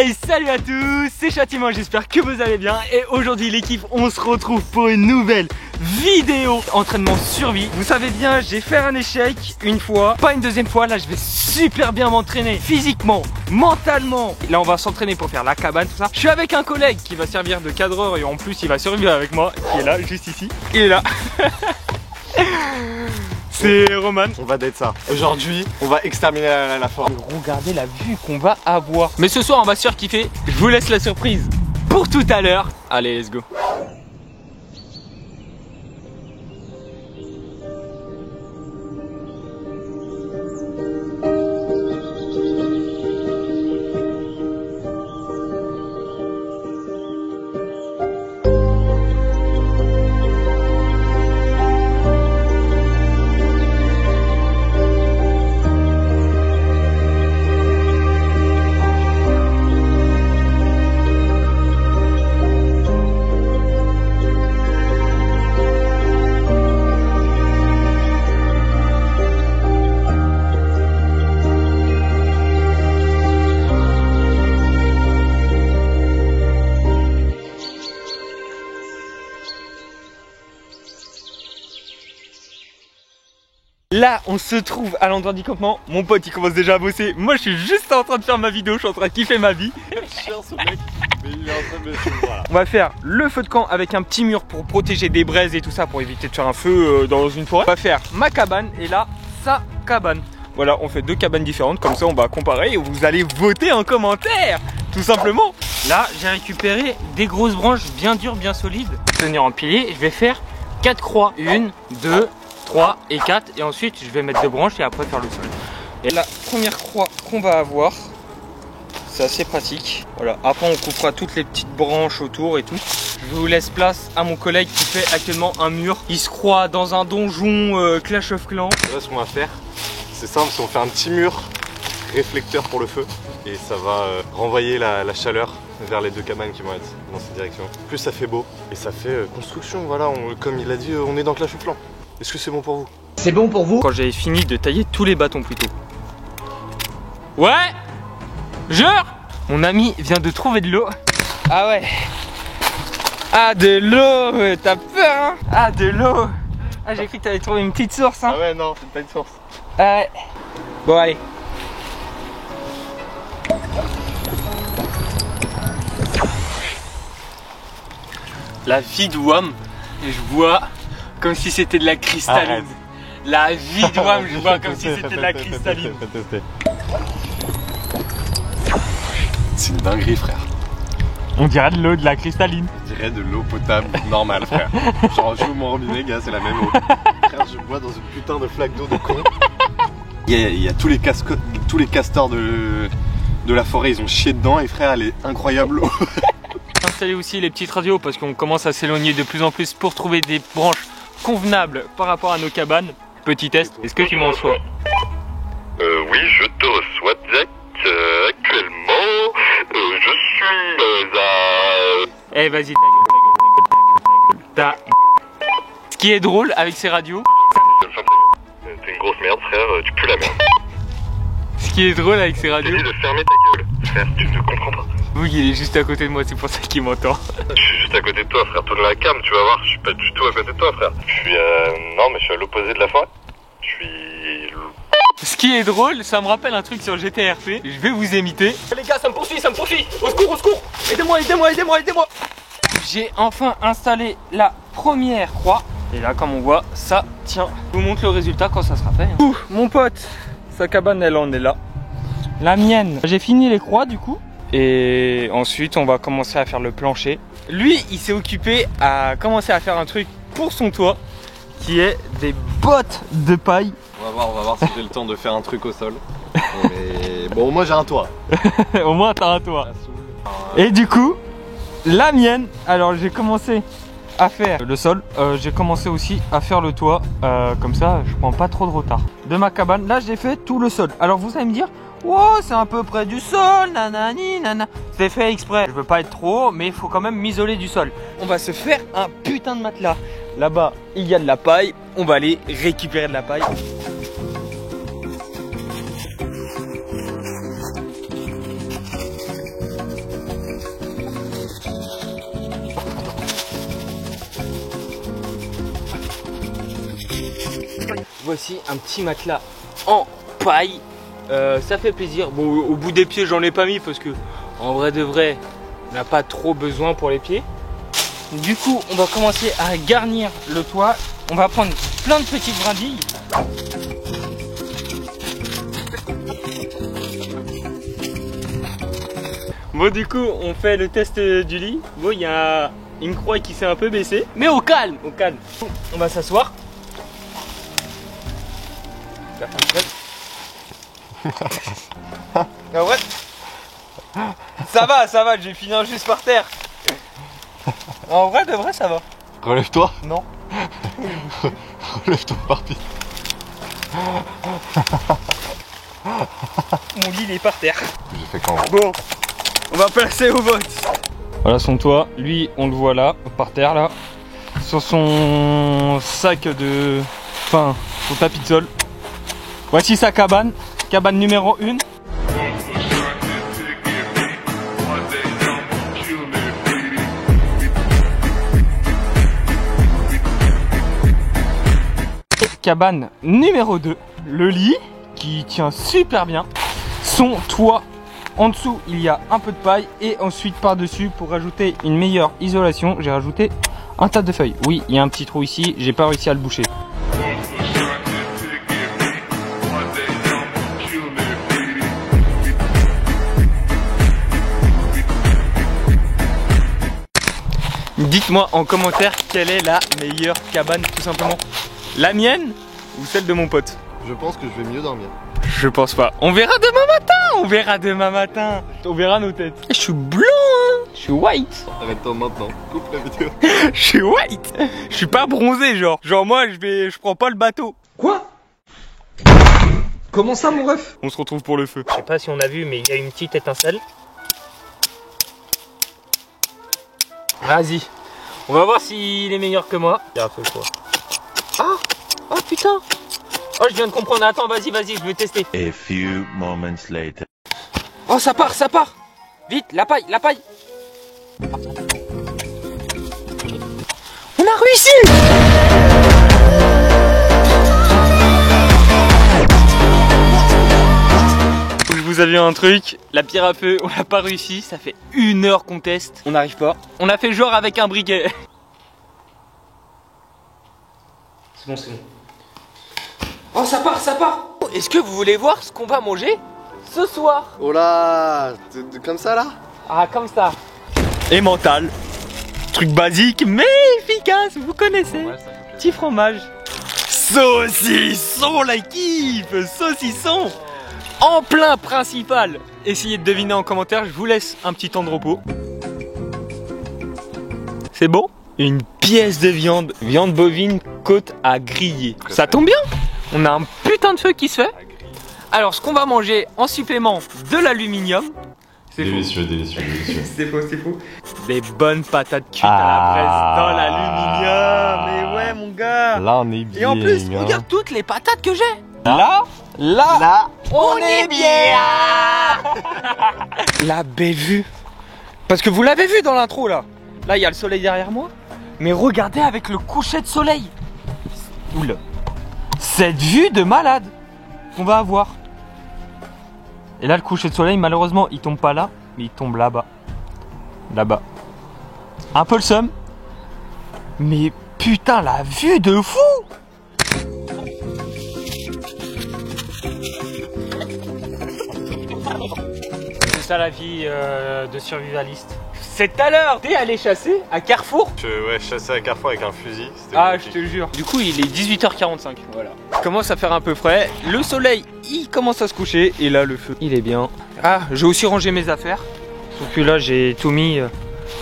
Hey, salut à tous, c'est Châtiment, j'espère que vous allez bien. Et aujourd'hui l'équipe, on se retrouve pour une nouvelle vidéo entraînement survie. Vous savez bien, j'ai fait un échec une fois, pas une deuxième fois. Là je vais super bien m'entraîner physiquement, mentalement. Là on va s'entraîner pour faire la cabane, tout ça. Je suis avec un collègue qui va servir de cadreur et en plus il va survivre avec moi, qui est là, juste ici. Il est là. C'est Roman. On va d'être ça. Aujourd'hui, on va exterminer la forêt. Regardez la vue qu'on va avoir. Mais ce soir, on va se faire kiffer. Je vous laisse la surprise pour tout à l'heure. Allez, let's go. Là, on se trouve à l'endroit du campement. Mon pote, il commence déjà à bosser. Moi, je suis juste en train de faire ma vidéo. Je suis en train de kiffer ma vie. On va faire le feu de camp avec un petit mur pour protéger des braises et tout ça, pour éviter de faire un feu dans une forêt. On va faire ma cabane et là, sa cabane. Voilà, on fait deux cabanes différentes. Comme ça, on va comparer et vous allez voter en commentaire, tout simplement. Là, j'ai récupéré des grosses branches bien dures, bien solides. Tenir en pilier, je vais faire 4 croix. 1, 2, 3 et 4 et ensuite je vais mettre 2 branches et après faire le sol. Et la première croix qu'on va avoir, c'est assez pratique. Voilà, après on coupera toutes les petites branches autour et tout. Je vous laisse place à mon collègue qui fait actuellement un mur. Il se croit dans un donjon Clash of Clans. Là, ce qu'on va faire, c'est simple, c'est on fait un petit mur réflecteur pour le feu et ça va renvoyer la chaleur vers les deux cabanes qui vont être dans cette direction. Plus ça fait beau et ça fait construction, voilà, comme il a dit, on est dans Clash of Clans. Est-ce que c'est bon pour vous? C'est bon pour vous? Quand j'avais fini de tailler tous les bâtons plutôt. Ouais. Jure. Mon ami vient de trouver de l'eau. Ah ouais. Ah de l'eau. T'as peur hein? Ah de l'eau. Ah j'ai cru que t'avais trouvé une petite source hein. Ah ouais non, c'est pas une source. Ouais. Bon allez. La vie de WAM. Et je vois comme si c'était de la cristalline. Arrête. La vie de WAM, je vois comme si c'était de la cristalline. C'est une dinguerie, frère. On dirait de l'eau, de la cristalline. On dirait de l'eau potable normale, frère. Genre, j'ouvre mon robinet, gars, c'est la même eau. Frère, je bois dans une putain de flaque d'eau de con. Il y a tous les castors de la forêt, ils ont chié dedans et frère, elle est incroyable l'eau. Installer aussi les petites radios parce qu'on commence à s'éloigner de plus en plus pour trouver des branches convenables par rapport à nos cabanes. Petit test, est-ce que tu m'en reçois? Oui, je te reçois Jack. Actuellement, je suis à... Eh vas-y, ta gueule. Ce qui est drôle avec ces radios... T'es une grosse merde, frère, tu pues la merde. Ce qui est drôle avec ces radios... J'ai dit de fermer ta gueule, frère, tu ne comprends pas. Oui, il est juste à côté de moi, c'est pour ça qu'il m'entend. Je suis juste à côté de toi, frère, tourne la cam, tu vas voir, je suis pas du tout à côté de toi, frère. Je suis non, mais je suis à l'opposé de la forêt. Je suis... Ce qui est drôle, ça me rappelle un truc sur GTRP. Je vais vous imiter. Les gars, ça me poursuit, ça me poursuit. Au secours, au secours. Aidez-moi, aidez-moi, aidez-moi, aidez-moi. J'ai enfin installé la première croix. Et là, comme on voit, ça tient. Je vous montre le résultat quand ça sera fait. Hein. Ouh, mon pote, sa cabane, elle en est là. La mienne, j'ai fini les croix du coup. Et ensuite, on va commencer à faire le plancher. Lui, il s'est occupé à commencer à faire un truc pour son toit, qui est des bottes de paille. On va voir si j'ai le temps de faire un truc au sol. Mais bon, moi j'ai un toit. Au moins, t'as un toit. Et du coup, la mienne, alors j'ai commencé à faire le sol. J'ai commencé aussi à faire le toit. Comme ça, je prends pas trop de retard. De ma cabane, là, j'ai fait tout le sol. Alors vous allez me dire, wow, c'est un peu près du sol, nanani, nana. C'est fait exprès. Je veux pas être trop haut, mais il faut quand même m'isoler du sol. On va se faire un putain de matelas. Là-bas, il y a de la paille. On va aller récupérer de la paille. voici un petit matelas en paille. Ça fait plaisir. Bon, au bout des pieds, j'en ai pas mis parce que, en vrai de vrai, on n'a pas trop besoin pour les pieds. Du coup, on va commencer à garnir le toit. On va prendre plein de petites brindilles. Bon, du coup, on fait le test du lit. Bon, il y a une croix qui s'est un peu baissée. Mais au calme, au calme. On va s'asseoir. Ah ouais. Ça va, j'ai fini juste par terre. En vrai, de vrai, ça va. Relève-toi. Non. Relève-toi, parti. Mon lit, il est par terre. J'ai fait quand même. Bon, on va passer au vote. Voilà son toit. Lui, on le voit là, par terre, là. Sur son sac de... Enfin, son tapis de sol. Voici sa cabane. Cabane numéro 1. Cabane numéro 2. Le lit qui tient super bien. Son toit. En dessous, il y a un peu de paille. Et ensuite, par-dessus, pour rajouter une meilleure isolation, j'ai rajouté un tas de feuilles. Oui, il y a un petit trou ici. J'ai pas réussi à le boucher. Dites-moi en commentaire quelle est la meilleure cabane, tout simplement. La mienne ou celle de mon pote? Je pense que je vais mieux dormir. Je pense pas. On verra demain matin. On verra demain matin. On verra nos têtes. Je suis blanc, hein. Je suis white. Arrête-toi maintenant. Coupe la vidéo. Je suis white. Je suis pas bronzé, genre. Genre moi, je prends pas le bateau. Quoi? Comment ça, mon ref? On se retrouve pour le feu. Je sais pas si on a vu, mais il y a une petite étincelle. Vas-y. On va voir s'il est meilleur que moi. Il y a un feu quoi. Ah! Oh putain! Oh, je viens de comprendre. Attends, vas-y, je vais tester. A few moments later. Oh, ça part, ça part! Vite, la paille, la paille! On a réussi! Je vous avais un truc, la pierre à feu, on n'a pas réussi, ça fait 1 heure qu'on teste, on n'arrive pas. On a fait genre avec un briquet. C'est bon, c'est bon. Oh, ça part, ça part! Est-ce que vous voulez voir ce qu'on va manger ce soir? Oh là, comme ça là? Ah, comme ça. Et mental. Truc basique mais efficace, vous connaissez. Ouais, petit fromage. Saucisson, la kiffe. Saucisson. En plein principal. Essayez de deviner en commentaire, je vous laisse un petit temps de repos. C'est bon? Une pièce de viande, viande bovine, côte à griller. Ça tombe bien. On a un putain de feu qui se fait. Alors ce qu'on va manger en supplément de l'aluminium. C'est Délicieux, délicieux, délicieux. C'est faux, c'est faux. Des bonnes patates cuites à la presse dans l'aluminium. Mais ouais mon gars. Là on est bien. Et en plus, hein. regarde toutes les patates que j'ai. Là, on est bien. La belle vue. Parce que vous l'avez vu dans l'intro là. Là il y a le soleil derrière moi. Mais regardez avec le coucher de soleil. Oula. Cette vue de malade qu'on va avoir. Et là le coucher de soleil malheureusement il tombe pas là, mais il tombe là-bas. Là-bas. Un peu le seum. Mais putain la vue de fou. C'est ça la vie de survivaliste. C'est à l'heure d'aller chasser à Carrefour. Ouais, chassais à Carrefour avec un fusil. Ah, je te jure. Du coup, il est 18h45. Voilà. Il commence à faire un peu frais. Le soleil, il commence à se coucher. Et là, le feu, il est bien. Ah, j'ai aussi rangé mes affaires. Sauf que là, j'ai tout mis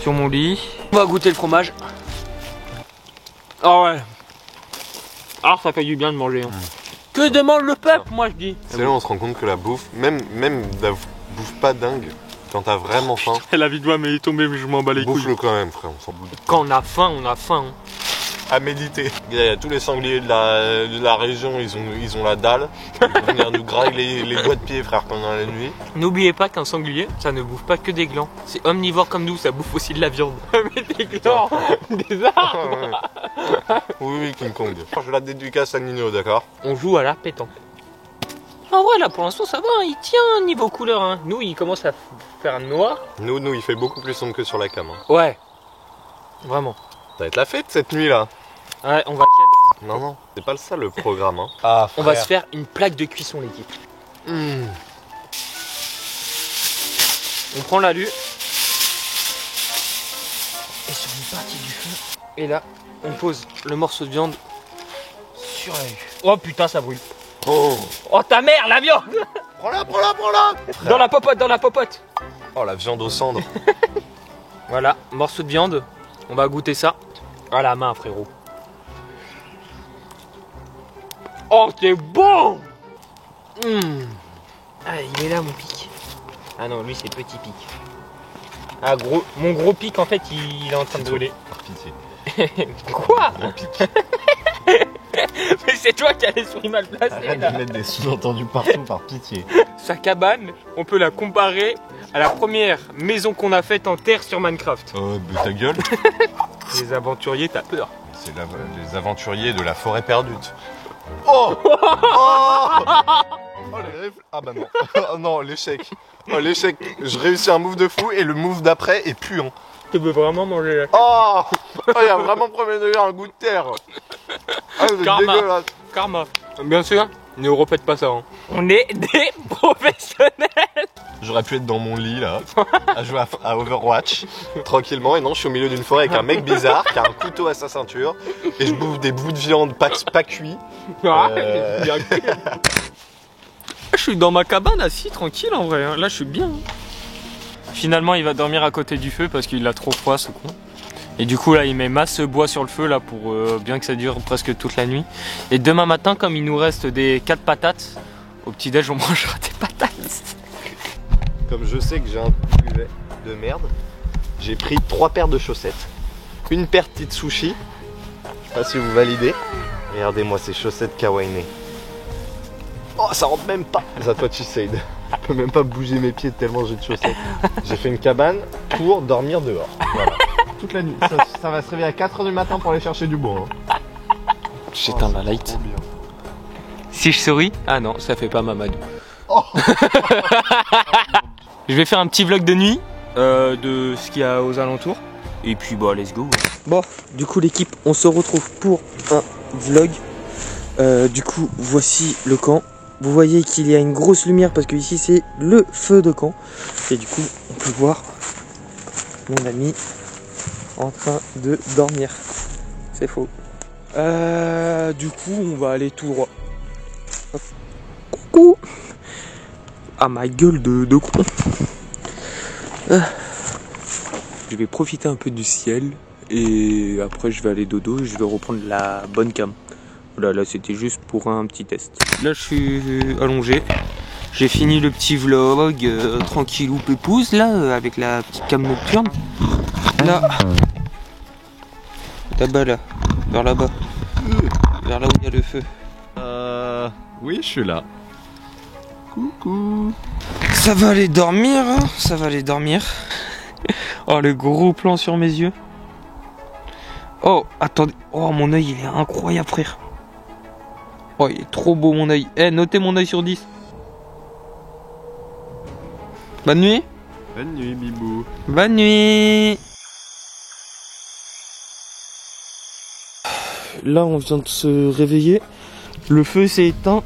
sur mon lit. On va goûter le fromage. Oh ouais. Alors, ça fait du bien de manger. Hein. Que demande le peuple, moi je dis. C'est là où on se rend compte que la bouffe, même la bouffe pas dingue, quand t'as vraiment faim, La vie de moi, mais il est tombé, mais je m'en bats les couilles. bouffe-le quand même, frère, on s'en fout. Quand on a faim, on a faim. Hein. à méditer. Il y a tous les sangliers de la région, ils ont la dalle. Ils vont venir nous grailler les doigts de pied, frère, pendant la nuit. N'oubliez pas qu'un sanglier, ça ne bouffe pas que des glands. C'est omnivore comme nous, ça bouffe aussi de la viande. Mais des glands, des arbres. Oui, King Kong. Je la dédicace à Nino, d'accord? On joue à la pétanque. En vrai, là, pour l'instant, ça va, il tient niveau couleur. Hein. Nous, il commence à faire noir. Nous, il fait beaucoup plus sombre que sur la cam. Hein. Ouais, vraiment. Ça va être la fête cette nuit là. Ouais, on va Non, c'est pas ça le programme. Hein. Ah, on va se faire une plaque de cuisson, l'équipe. On prend l'alu. Et sur une partie du feu. Et là, on pose le morceau de viande sur l'alu. Oh putain, ça brûle. Oh ta mère, la viande. Prends-la. Dans la popote. Oh, la viande aux cendres. Voilà, morceau de viande. On va goûter ça. À la main, frérot. Oh, c'est bon. Ah, il est là, mon pic. Ah non, lui, c'est petit pic. Ah, mon gros pic, en fait, il est en train de brûler. Par pitié. Quoi? Mais c'est toi qui as l'esprit mal placé. Arrête là. de mettre des sous-entendus partout, par pitié. Sa cabane, on peut la comparer à la première maison qu'on a faite en terre sur Minecraft. Oh, mais ta gueule. Les aventuriers, t'as peur. C'est les aventuriers de la forêt perdue. Oh, les rêves. Ah bah non. Oh non, l'échec. Oh, l'échec. Je réussis un move de fou et le move d'après est puant. Tu veux vraiment manger la... Oh, il y a vraiment premier degré un goût de terre. Ah, c'est dégueulasse. Karma. Bien sûr, ne refaites pas ça. Hein. On est des professionnels. J'aurais pu être dans mon lit là, à jouer à Overwatch, tranquillement, et non, je suis au milieu d'une forêt avec un mec bizarre qui a un couteau à sa ceinture, et je bouffe des bouts de viande pas cuits. Bien cuit. Je suis dans ma cabane assis tranquille en vrai, hein. Là je suis bien. Finalement il va dormir à côté du feu parce qu'il a trop froid ce con. Et du coup là il met masse bois sur le feu là pour bien que ça dure presque toute la nuit. Et demain matin comme il nous reste des 4 patates, au petit déj on mangera des patates. Comme je sais que j'ai un duvet de merde, j'ai pris 3 paires de chaussettes, une paire de petites sushis, je sais pas si vous validez. Regardez-moi ces chaussettes kawaii. Oh, ça rentre même pas. Ça toi tu sais, je peux même pas bouger mes pieds tellement j'ai de chaussettes. J'ai fait une cabane pour dormir dehors. Voilà. Toute la nuit. Ça va se réveiller à 4h du matin pour aller chercher du bois. Hein. J'éteins la light. Si je souris, ah non, ça fait pas Mamadou. Oh. Je vais faire un petit vlog de nuit de ce qu'il y a aux alentours. Et puis bah let's go. Bon, du coup l'équipe, on se retrouve pour un vlog. Du coup, voici le camp. Vous voyez qu'il y a une grosse lumière parce que ici c'est le feu de camp. Et du coup, on peut voir mon ami en train de dormir. C'est faux. Du coup, on va aller tout droit. Hop. Coucou. Ah, ma gueule de con. Je vais profiter un peu du ciel et après je vais aller dodo et je vais reprendre la bonne cam. Voilà, là c'était juste pour un petit test. Là je suis allongé. J'ai fini le petit vlog tranquillou pépouze là avec la petite cam nocturne. Là. Là-bas là. Vers là-bas. Vers là où il y a le feu. Oui, je suis là. Coucou. Ça va aller dormir, hein, ça va aller dormir. Oh, le gros plan sur mes yeux. Oh, attendez. Oh, mon œil, il est incroyable, frère. Oh, il est trop beau, mon œil. Eh, notez mon œil sur 10. Bonne nuit. Bonne nuit, Bibou. Bonne nuit. Là, on vient de se réveiller. Le feu s'est éteint.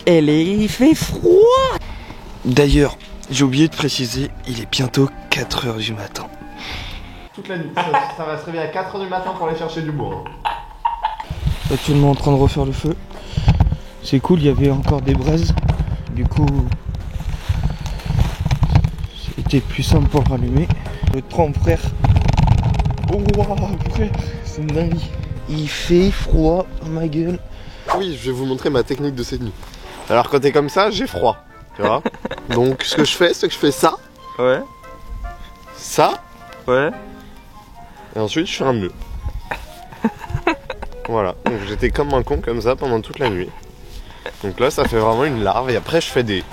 Il fait froid. D'ailleurs, j'ai oublié de préciser, il est bientôt 4h du matin. Toute la nuit. Ça va se réveiller à 4h du matin pour aller chercher du bois. Hein. Actuellement en train de refaire le feu. C'est cool, il y avait encore des braises. Du coup, c'était plus simple pour rallumer. Le trempe, frère. Oh, wow, frère, c'est une dinguerie. Il fait froid, ma gueule. Oui, je vais vous montrer ma technique de cette nuit. Alors quand t'es comme ça, j'ai froid. Tu vois. Donc ce que je fais, c'est que je fais ça. Ouais. Ça. Ouais. Et ensuite je fais un nœud. Voilà, donc j'étais comme un con comme ça pendant toute la nuit. Donc là ça fait vraiment une larve et après je fais des...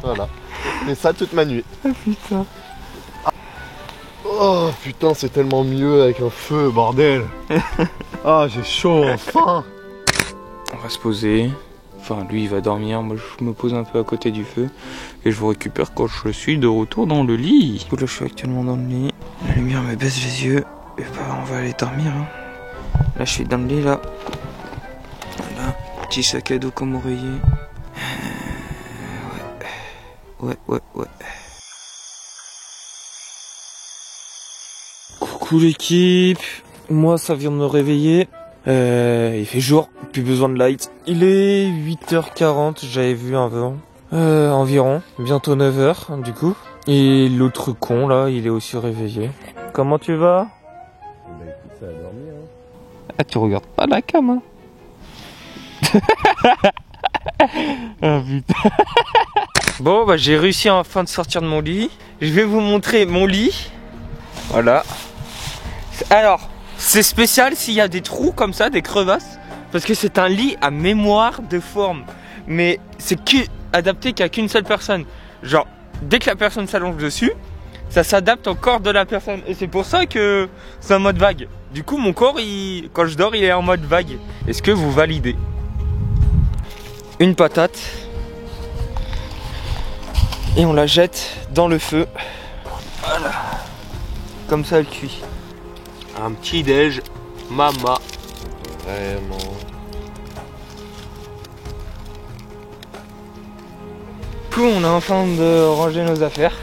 Voilà, et ça toute ma nuit. Ah putain. Oh putain, c'est tellement mieux avec un feu, bordel. Ah, j'ai chaud, enfin. On va se poser. Enfin, lui il va dormir, moi je me pose un peu à côté du feu et je vous récupère quand je suis de retour dans le lit. Là je suis actuellement dans le lit, la lumière me baisse les yeux et bah on va aller dormir. Hein. Là je suis dans le lit là. Voilà, petit sac à dos comme oreiller. Ouais. Coucou l'équipe, moi ça vient de me réveiller. Il fait jour, plus besoin de light. Il est 8h40, j'avais vu un vent. Environ, bientôt 9h du coup. Et l'autre con là, il est aussi réveillé. Comment tu vas? Bah écoute, ça a dormi hein. Ah tu regardes pas la cam hein. Ah putain. Bon bah j'ai réussi enfin de sortir de mon lit. Je vais vous montrer mon lit. Voilà. Alors, c'est spécial s'il y a des trous comme ça, des crevasses, parce que c'est un lit à mémoire de forme. Mais c'est adapté qu'à qu'une seule personne. Genre, dès que la personne s'allonge dessus, ça s'adapte au corps de la personne. Et c'est pour ça que c'est en mode vague. Du coup, mon corps, quand je dors, il est en mode vague. Est-ce que vous validez? Une patate. Et on la jette dans le feu. Voilà. Comme ça, elle cuit. Un petit déj, mama. Vraiment. Du coup, on est en train de ranger nos affaires.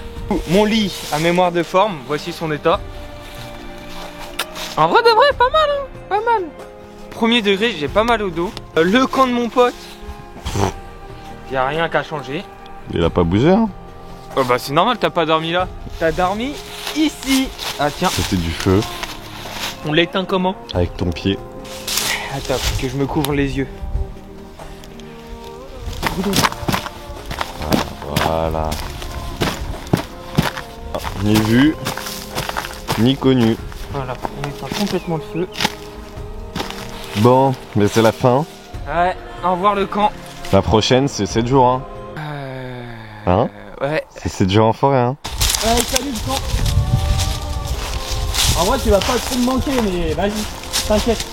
Mon lit à mémoire de forme, voici son état. En vrai de vrai, pas mal, hein, pas mal. Premier degré, j'ai pas mal au dos. Le camp de mon pote, y a rien qu'à changer. Il a pas bougé hein. Oh bah c'est normal, t'as pas dormi là. T'as dormi ici. Ah tiens, C'était du feu. on l'éteint comment? Avec ton pied. Attends, que je me couvre les yeux. Voilà. Ah, ni vu, ni connu. Voilà, on éteint complètement le feu. Bon, mais c'est la fin. Ouais, au revoir le camp. La prochaine, c'est 7 jours hein. Hein? Ouais. C'est 7 jours en forêt hein. Ouais, salut le camp. En vrai, tu vas pas trop me manquer, mais vas-y, t'inquiète.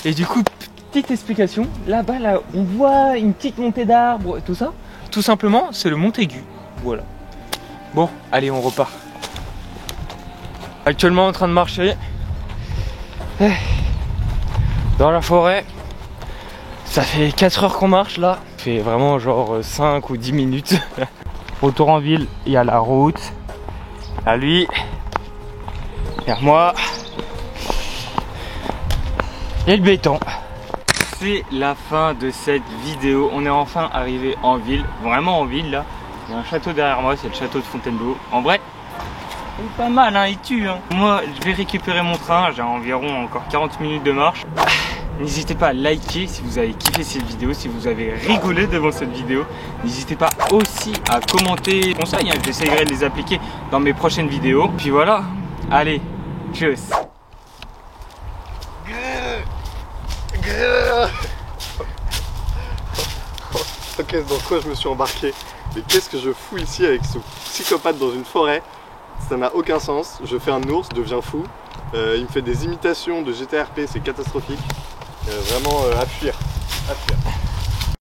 Et du coup, petite explication, là-bas, là, on voit une petite montée d'arbres, tout ça. Tout simplement, c'est le Montaigu. Voilà. Bon, allez, on repart. Actuellement en train de marcher dans la forêt. Ça fait 4 heures qu'on marche là. Ça fait vraiment genre 5 ou 10 minutes. Retour en ville, il y a la route. À lui. Et à moi. Et le béton. C'est la fin de cette vidéo. On est enfin arrivé en ville. Vraiment en ville là. Il y a un château derrière moi, c'est le château de Fontainebleau. En vrai, c'est pas mal, hein, il tue. Hein. Moi, je vais récupérer mon train. J'ai environ encore 40 minutes de marche. N'hésitez pas à liker si vous avez kiffé cette vidéo, si vous avez rigolé devant cette vidéo. N'hésitez pas aussi à commenter les conseils. Hein. J'essaierai de les appliquer dans mes prochaines vidéos. Puis voilà. Allez, tchuss. Ok, dans quoi je me suis embarqué? Mais qu'est-ce que je fous ici avec ce psychopathe dans une forêt? Ça n'a aucun sens. Je fais un ours, deviens fou. Il me fait des imitations de GTRP, c'est catastrophique. Vraiment à fuir. à cuire.